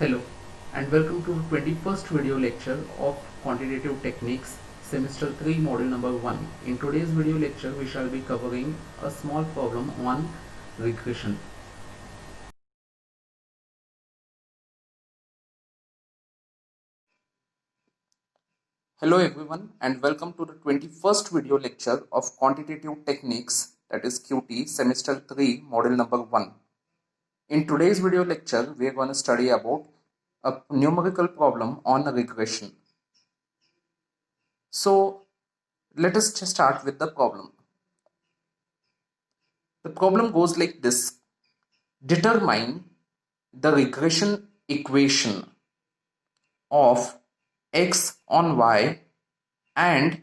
Hello and welcome to the 21st video lecture of Quantitative Techniques Semester 3 Module number 1. In today's video lecture we shall be covering a small problem on regression. Hello everyone and welcome to the 21st video lecture of Quantitative Techniques, that is QT Semester 3 Module number 1. In today's video lecture we are going to study about a numerical problem on regression. So let us just start with the problem. The problem goes like this. Determine the regression equation of x on y and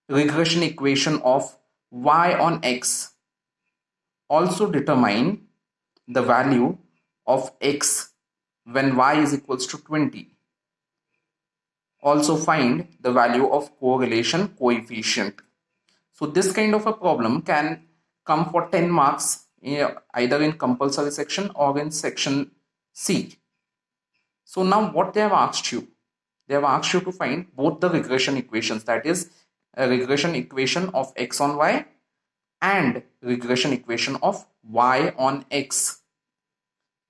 regression equation of y on x. Also determine the value of x when y is equals to 20. Also find the value of correlation coefficient. So this kind of a problem can come for 10 marks either in compulsory section or in section C. So now what they have asked you? They have asked you to find both the regression equations, that is a regression equation of x on y and regression equation of y on x.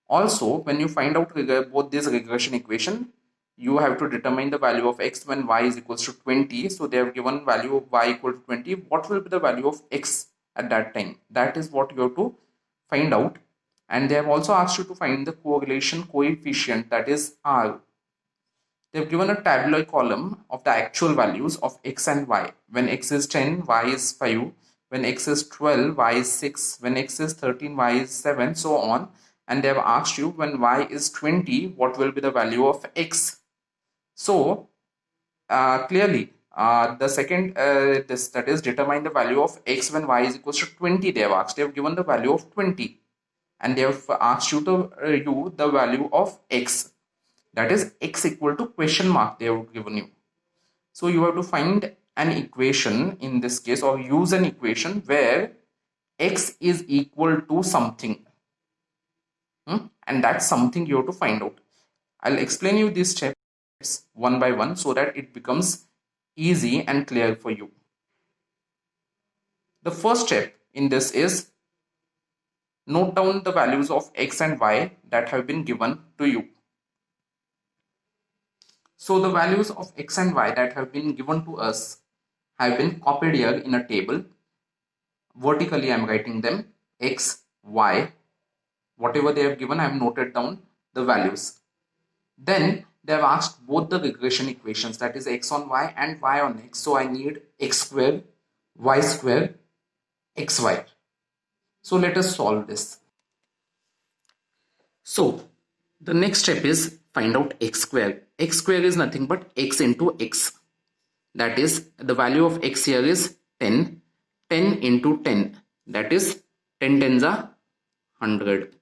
Also, when you find out both these regression equation, you have to determine the value of x when y is equals to 20. So they have given value of y equal to 20. What will be the value of x at that time? That is what you have to find out. And they have also asked you to find the correlation coefficient, that is r. They have given a tabular column of the actual values of x and y. When x is 10, y is 5. When x is 12, y is 6. When x is 13, y is 7, so on. And they have asked you when y is 20, what will be the value of x. So clearly the second that is determine the value of x when y is equals to 20, they have asked. They have given the value of 20 and they have asked you the value of x, that is x equal to question mark they have given you. So you have to find an equation in this case, or use an equation where x is equal to something. And that's something you have to find out. I'll explain you these steps one by one so that it becomes easy and clear for you. The first step in this is note down the values of x and y that have been given to you. So the values of x and y that have been given to us have been copied here in a table. Vertically I am writing them x, y, whatever they have given I have noted down the values. Then they have asked both the regression equations, that is x on y and y on x. So I need x square, y square, xy. So let us solve this. So the next step is find out x square. X square is nothing but x into x. That is the value of x here is 10. 10 into 10, that is 10 tens are 100.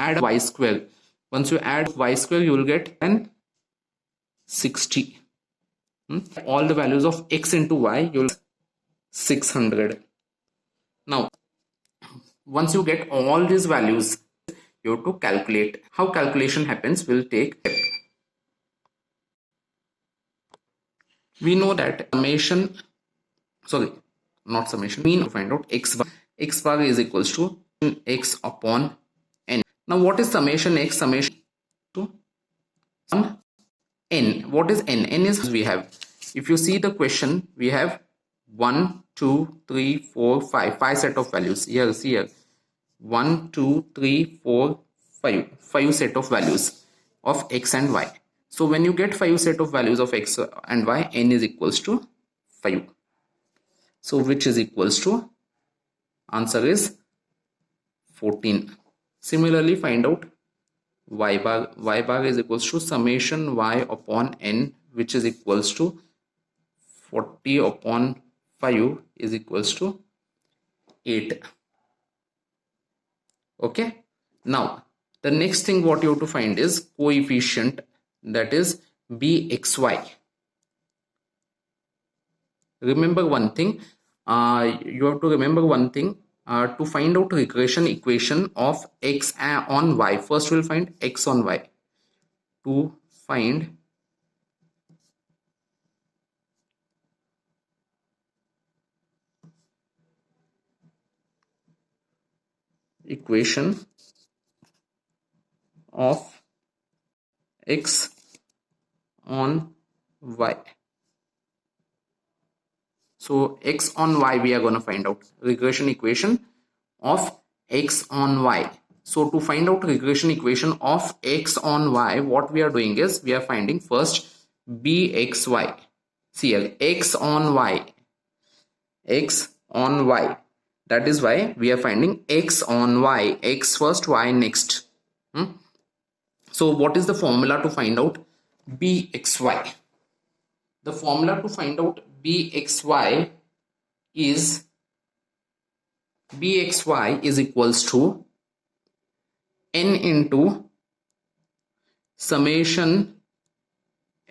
add y square. Once you add y square, you will get 60. All the values of x into y, you will 600. Now, once you get all these values, you have to calculate. How calculation happens, we'll take. We know that summation, sorry, not summation, mean to find out x bar is equals to x upon n. Now, what is summation x? Summation to n. What is n? N is we have. If you see the question, we have 1, 2, 3, 4, 5. 5 set of values. Here, see here. 1, 2, 3, 4, 5. 5 set of values of x and y. So when you get 5 set of values of x and y, n is equals to 5. So which is equals to, answer is 14. Similarly, find out y bar. Y bar is equals to summation y upon n, which is equals to 40 upon 5 is equals to 8. Okay. Now, the next thing what you have to find is coefficient, that is bxy. Remember one thing, you have to remember one thing, to find out regression equation of x on y. First we'll find x on y. To find equation of x on y. So x on y we are going to find out regression equation of x on y. So to find out regression equation of x on y, what we are doing is we are finding first bxy. See here, x on y. X on y. That is why we are finding x on y. X first, y next. So what is the formula to find out bxy? The formula to find out bxy is equals to n into summation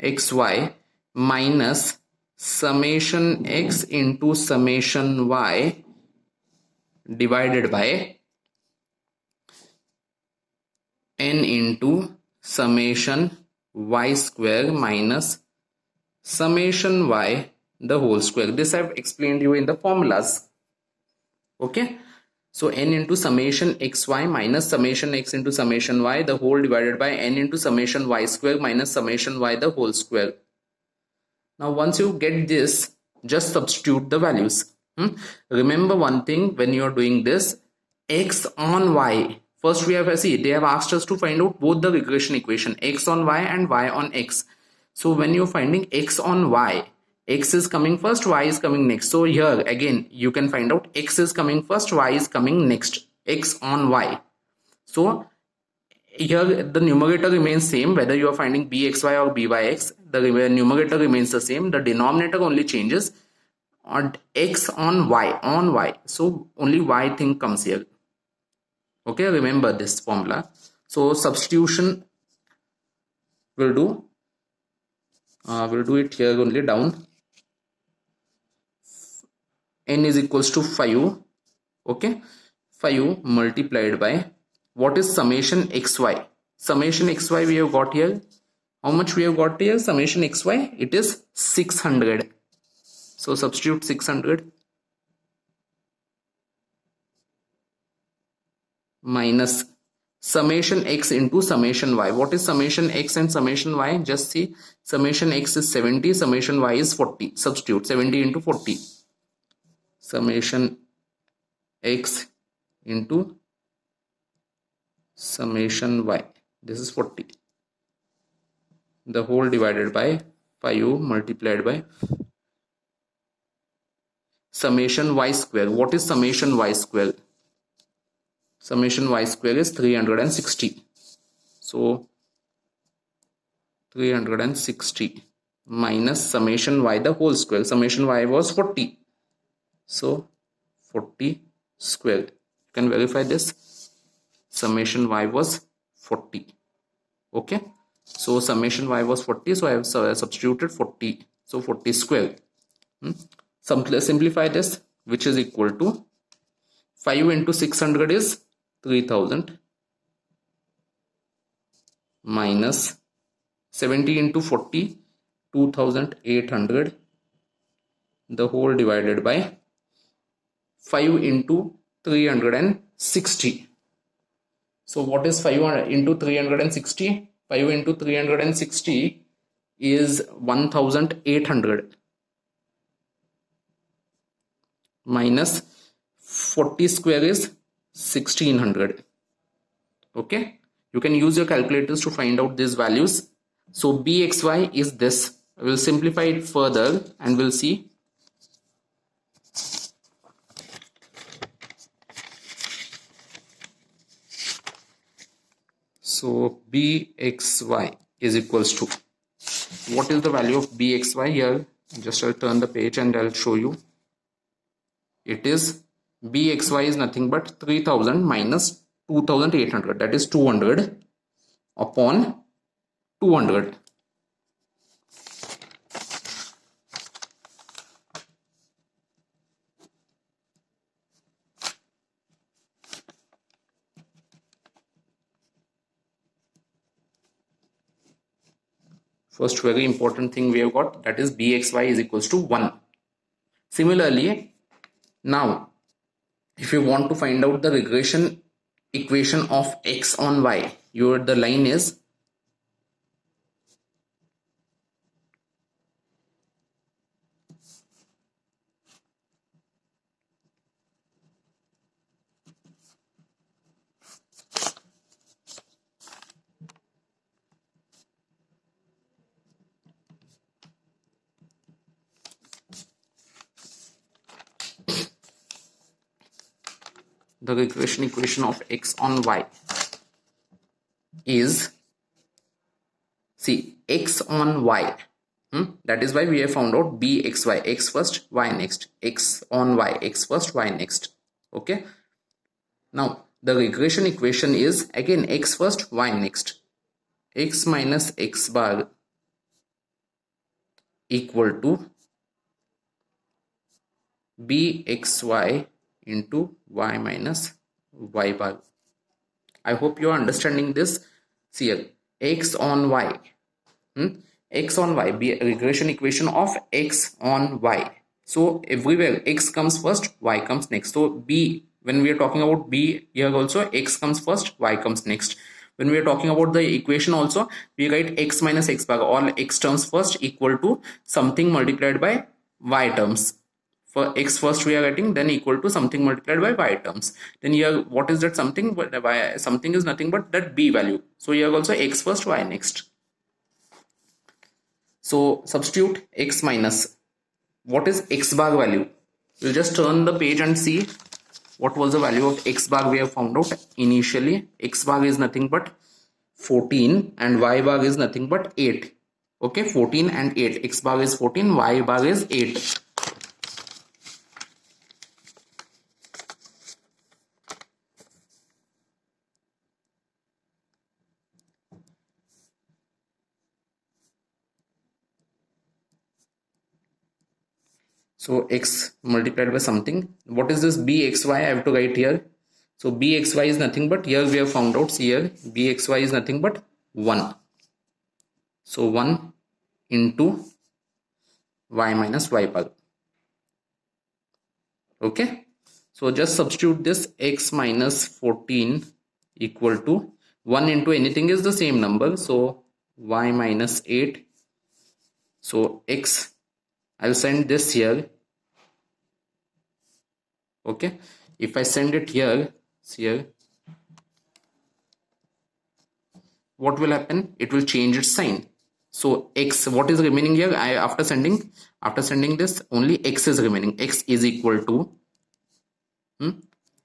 xy minus summation x into summation y divided by n into summation y square minus summation y the whole square. This I have explained you in the formulas. Okay. So n into summation xy minus summation x into summation y the whole divided by n into summation y square minus summation y the whole square. Now once you get this, just substitute the values. Remember one thing when you are doing this, x on y. First we have they have asked us to find out both the regression equation, x on y and y on x. So when you're finding x on y, x is coming first, y is coming next. So here again you can find out x is coming first, y is coming next, x on y. So here the numerator remains same whether you are finding bxy or byx. The numerator remains the same, the denominator only changes on x on y. So only y thing comes here. Okay, remember this formula. So substitution will do. We'll do it here only down. N is equals to 5. Okay, 5 multiplied by what is summation xy. Summation xy we have got here. How much we have got here? Summation xy, it is 600. So substitute 600 minus summation x into summation y. What is summation x and summation y? Just see, summation x is 70, summation y is 40. Substitute 70 into 40. Summation x into summation y. This is 40. The whole divided by 5 multiplied by summation y square. What is summation y square? Summation y square is 360. So 360 minus summation y the whole square. Summation y was 40. So 40 square. You can verify this. summation y was 40. Okay, so summation y was 40, so I have substituted 40, so 40 square. Simplify this, which is equal to 5 into 600 is 3000 minus 70 into 40 2800, the whole divided by 5 into 360. So what is 5 into 360? 5 into 360 is 1800 minus 40 square is 1600. Okay, you can use your calculators to find out these values. So bxy is this. I will simplify it further and we'll see. So bxy is equals to, what is the value of bxy here? Just I'll turn the page and I'll show you. It is bxy is nothing but 3000 minus 2800, that is 200 upon 200. First very important thing we have got, that is bxy is equals to 1. Similarly, now if you want to find out the regression equation of x on y, the line is the regression equation of x on y is, see, x on y, that is why we have found out bxy, x first y next, x on y, x first y next. Okay, now the regression equation is again x first y next, x minus x bar equal to bxy into y minus y bar. I hope you are understanding this. See here, x on y, x on y, be a regression equation of x on y. So everywhere x comes first, y comes next. So b, when we are talking about b here also, x comes first, y comes next. When we are talking about the equation also, we write x minus x bar, all x terms first equal to something multiplied by y terms. For x first we are writing, then equal to something multiplied by y terms. Then here what is that something? Something is nothing but that b value. So here also x first, y next. So substitute x minus, what is x bar value? We'll just turn the page and see what was the value of x bar we have found out initially. X bar is nothing but 14 and y bar is nothing but 8. Okay, 14 and 8. X bar is 14, y bar is 8. So x multiplied by something. What is this bxy? I have to write here. So bxy is nothing but, here we have found out, see here, bxy is nothing but 1. So 1 into y minus y bar. Okay. So just substitute this, x minus 14 equal to 1 into anything is the same number. So y minus 8. So x, I'll send this here. Okay, if I send it here, see here, what will happen? It will change its sign. So x, what is remaining here? After sending this, only x is remaining. X is equal to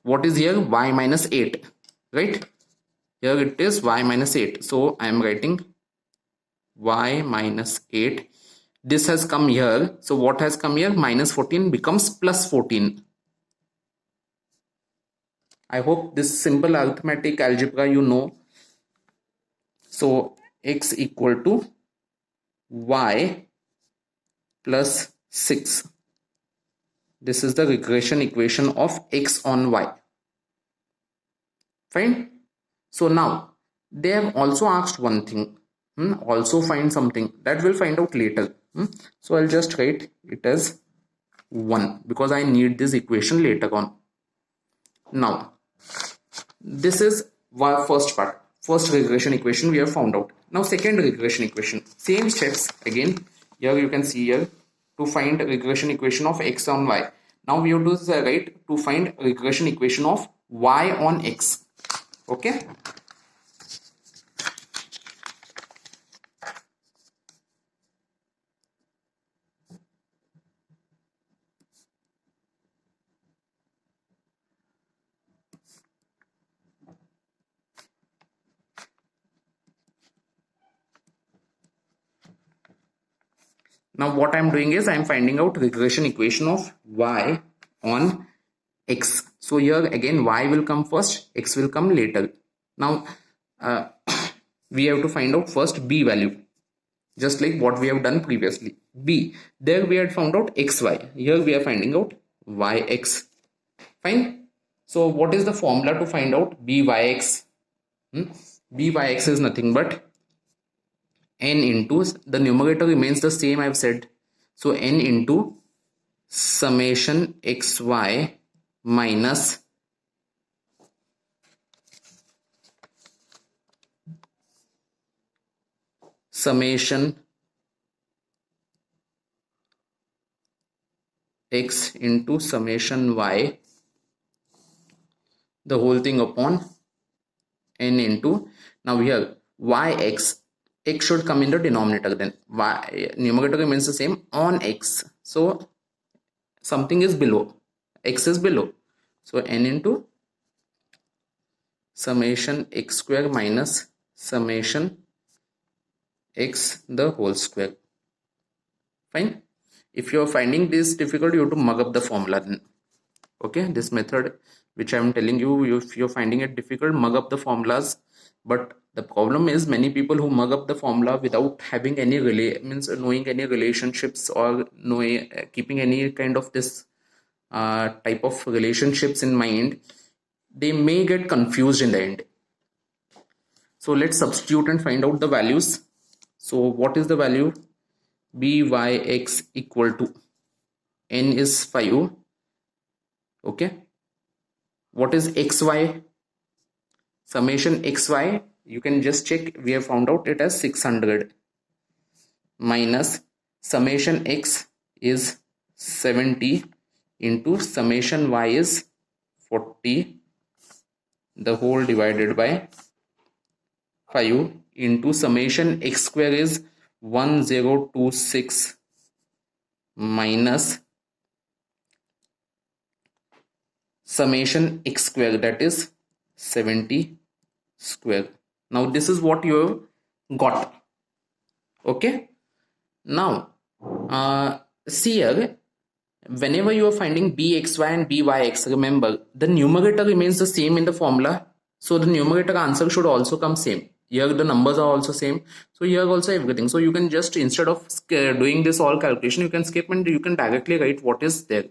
what is here? Y minus 8, right? Here it is y minus 8. So I am writing y minus 8. This has come here. So what has come here? Minus 14 becomes plus 14. I hope this simple arithmetic algebra you know. So x equal to y plus 6. This is the regression equation of x on y. Fine. So now they have also asked one thing. Also find something that we'll find out later. So I'll just write it as 1 because I need this equation later on. Now this is our first part. First regression equation we have found out. Now second regression equation. Same steps again. Here you can see here to find regression equation of x on y. Now we have to write to find regression equation of y on x. Okay. Now what I'm doing is I'm finding out regression equation of y on x. So here again y will come first, x will come later. Now we have to find out first b value, just like what we have done previously. B, there we had found out xy. Here we are finding out yx. Fine. So what is the formula to find out byx? Byx is nothing but n into, the numerator remains the same, I've said. So n into summation xy minus summation x into summation y, the whole thing upon n into, now here yx, x should come in the denominator, then y numerator remains the same on x, so something is below, x is below, so n into summation x square minus summation x the whole square. Fine. If you are finding this difficult, you have to mug up the formula then. Okay, this method which I am telling you, if you're finding it difficult, mug up the formulas. But the problem is many people who mug up the formula without having any knowing any relationships or knowing keeping any kind of this type of relationships in mind, they may get confused in the end. So let's substitute and find out the values. So what is the value? Byx equal to, n is 5. Okay. What is xy? Summation xy, you can just check, we have found out it as 600 minus summation x is 70 into summation y is 40, the whole divided by 5 into summation x square is 1026 minus summation x square, that is 70 square. Now this is what you have got. Okay. Now see here, whenever you are finding bxy and byx, remember the numerator remains the same in the formula, so the numerator answer should also come same. Here the numbers are also same, so here also everything. So you can just, instead of doing this all calculation, you can skip and you can directly write what is there.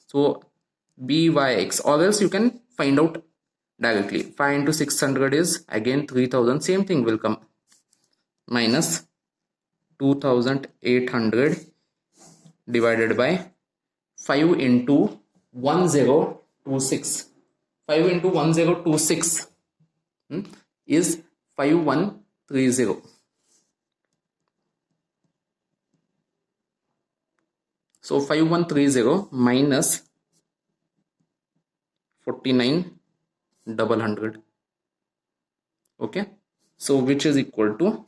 So byx, or else you can find out directly. 5 into 600 is again 3000, same thing will come, minus 2800 divided by 5 into 1026. 5 into 1026 is 5130. So 5130 minus 49,100. Okay, so which is equal to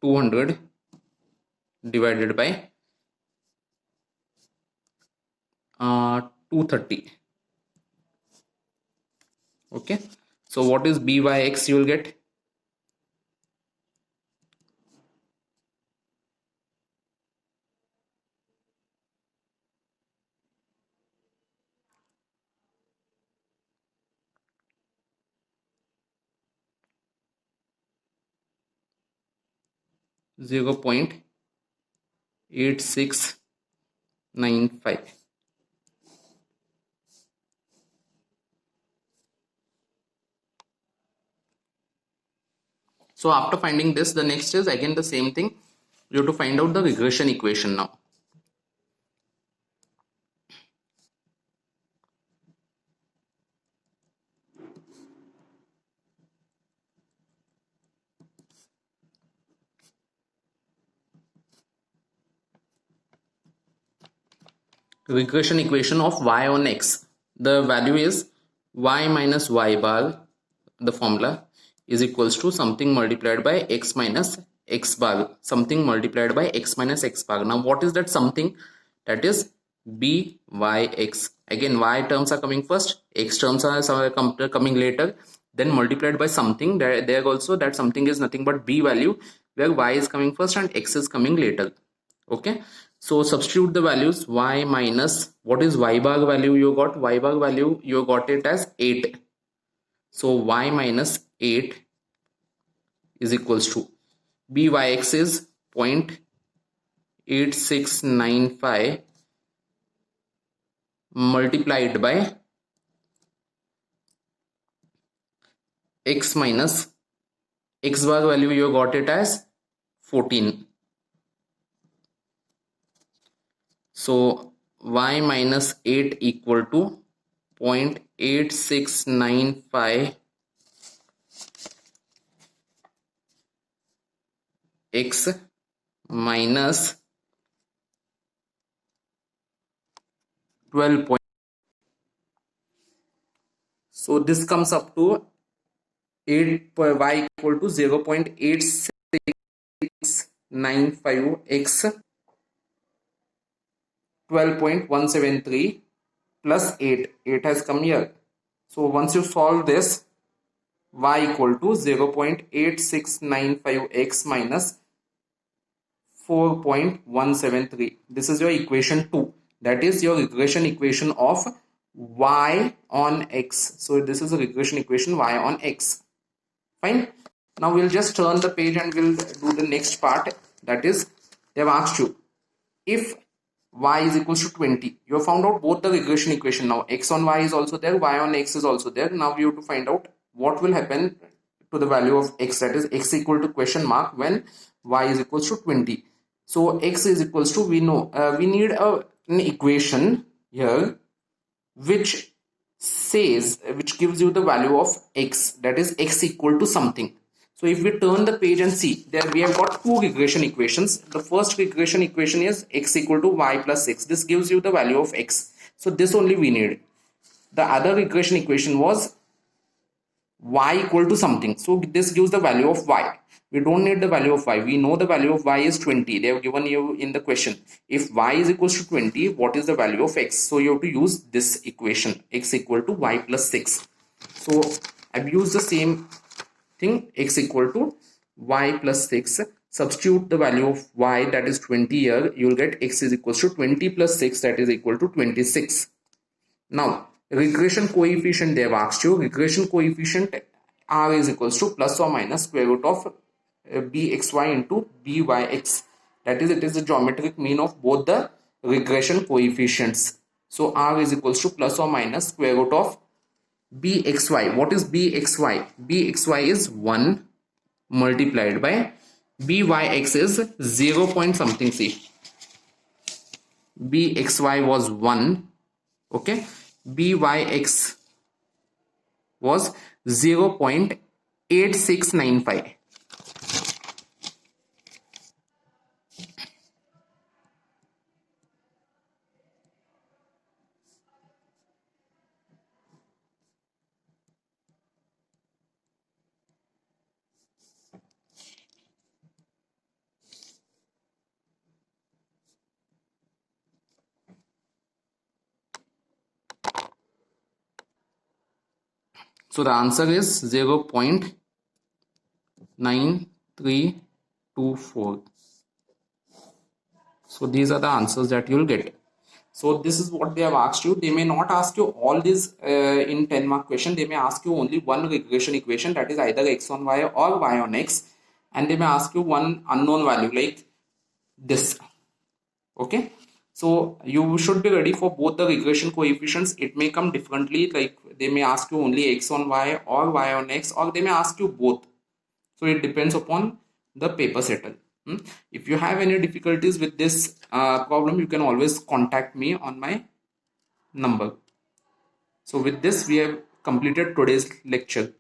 200 divided by 230. Okay, so what is byx? You will get 0.8695. So after finding this, the next is again the same thing. You have to find out the regression equation now. Regression equation of y on x. The value is y minus y bar, the formula, is equals to something multiplied by x minus x bar, something multiplied by x minus x bar. Now what is that something? That is byx. Again, y terms are coming first, x terms are coming later, then multiplied by something. There also that something is nothing but b value, where y is coming first and x is coming later. Okay, so substitute the values. Y minus, what is y bar value you got? Y bar value you got it as 8. So y minus 8 is equals to byx is 0.8695 multiplied by x minus x bar value you got it as 14. So y minus 8 equal to 0.8695 x minus 12. So this comes up to 8 per y equal to 0.8695 x 12.173 plus 8. 8 has come here. So once you solve this, y equal to 0.8695 x minus 4.173. This is your equation 2. That is your regression equation of y on x. So this is a regression equation y on x. Fine. Now we'll just turn the page and we'll do the next part. That is, they have asked you, if y is equals to 20, you have found out both the regression equation. Now x on y is also there, y on x is also there. Now you have to find out what will happen to the value of x, that is x equal to question mark when y is equals to 20. So x is equals to, we know, we need an equation here which says, which gives you the value of x, that is x equal to something. So if we turn the page and see, there we have got two regression equations. The first regression equation is x equal to y plus 6. This gives you the value of x. So this only we need. The other regression equation was y equal to something. So this gives the value of y. We don't need the value of y. We know the value of y is 20. They have given you in the question. If y is equals to 20, what is the value of x? So you have to use this equation, x equal to y plus 6. So I've used the same thing, x equal to y plus 6. Substitute the value of y, that is 20 here. You will get x is equals to 20 plus 6, that is equal to 26. Now regression coefficient they have asked you. Regression coefficient r is equals to plus or minus square root of bxy into byx. That is, it is the geometric mean of both the regression coefficients. So r is equals to plus or minus square root of bxy. What is bxy? Bxy is 1 multiplied by byx is 0 point something. See, bxy was 1. Okay, byx was 0.8695. So the answer is 0.9324. So these are the answers that you'll get. So this is what they have asked you. They may not ask you all these in 10 mark question. They may ask you only one regression equation, that is either x on y or y on x. and they may ask you one unknown value like this. Okay, so you should be ready for both the regression coefficients. It may come differently, like they may ask you only x on y or y on x, or they may ask you both. So it depends upon the paper setter. If you have any difficulties with this problem, you can always contact me on my number. So with this, we have completed today's lecture.